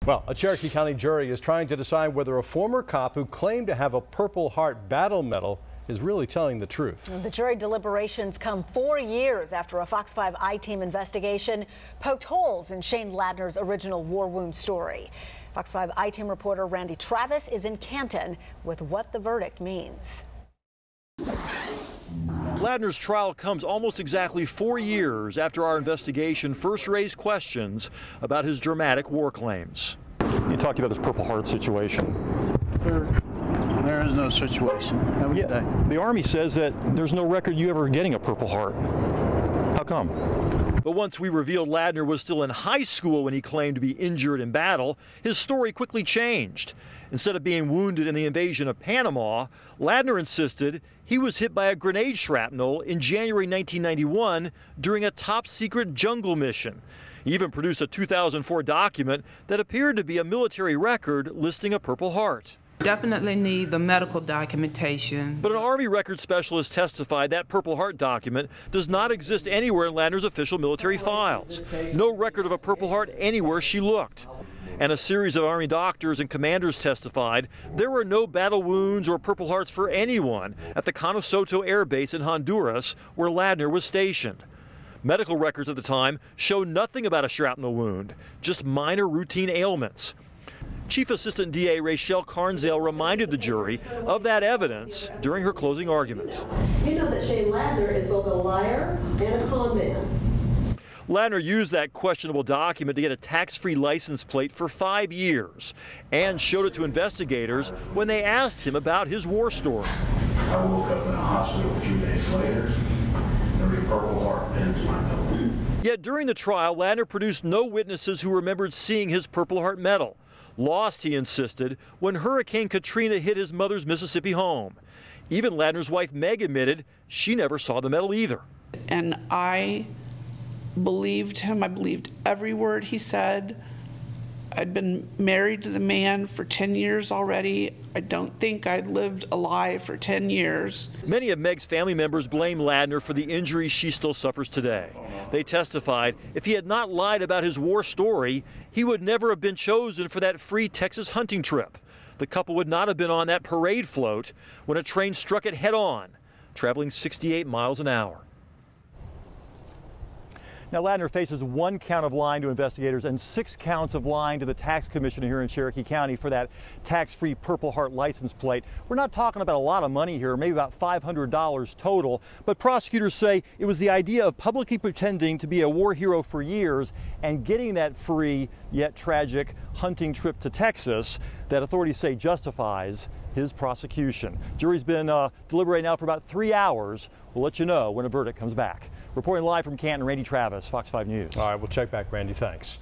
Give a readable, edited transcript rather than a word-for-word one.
Well, a Cherokee County jury is trying to decide whether a former cop who claimed to have a Purple Heart battle medal is really telling the truth. The jury deliberations come 4 years after a Fox 5 I-Team investigation poked holes in Shane Ladner's original war wound story. Fox 5 I-Team reporter Randy Travis is in Canton with what the verdict means. Ladner's trial comes almost exactly 4 years after our investigation first raised questions about his dramatic war claims. You talked about this Purple Heart situation. There is no situation. The Army says that there's no record you ever getting a Purple Heart. How come? But once we revealed Ladner was still in high school when he claimed to be injured in battle, his story quickly changed. Instead of being wounded in the invasion of Panama, Ladner insisted he was hit by a grenade shrapnel in January 1991 during a top-secret jungle mission. He even produced a 2004 document that appeared to be a military record listing a Purple Heart. Definitely need the medical documentation. But an Army records specialist testified that Purple Heart document does not exist anywhere in Ladner's official military files. No record of a Purple Heart anywhere she looked. And a series of Army doctors and commanders testified there were no battle wounds or Purple Hearts for anyone at the Cano Soto Air Base in Honduras, where Ladner was stationed. Medical records at the time show nothing about a shrapnel wound, just minor routine ailments. Chief Assistant DA Rachelle Carnzale reminded the jury of that evidence during her closing argument. You know that Shane Ladner is both a liar and a con man. Ladner used that questionable document to get a tax-free license plate for 5 years and showed it to investigators when they asked him about his war story. I woke up in a hospital a few days later. Every Purple Heart pinned to my nose. Yet during the trial, Ladner produced no witnesses who remembered seeing his Purple Heart medal. Lost, he insisted, when Hurricane Katrina hit his mother's Mississippi home. Even Ladner's wife, Meg, admitted she never saw the medal either. And I believed him. I believed every word he said. I'd been married to the man for 10 years already. I don't think I'd lived a lie for 10 years. Many of Meg's family members blame Ladner for the injuries she still suffers today. They testified if he had not lied about his war story, he would never have been chosen for that free Texas hunting trip. The couple would not have been on that parade float when a train struck it head on, traveling 68 miles an hour. Now, Ladner faces 1 count of lying to investigators and 6 counts of lying to the tax commissioner here in Cherokee County for that tax-free Purple Heart license plate. We're not talking about a lot of money here, maybe about $500 total, but prosecutors say it was the idea of publicly pretending to be a war hero for years and getting that free yet tragic hunting trip to Texas that authorities say justifies his prosecution. Jury's been deliberating now for about 3 hours. We'll let you know when a verdict comes back. Reporting live from Canton, Randy Travis, Fox 5 News. All right, we'll check back, Randy. Thanks.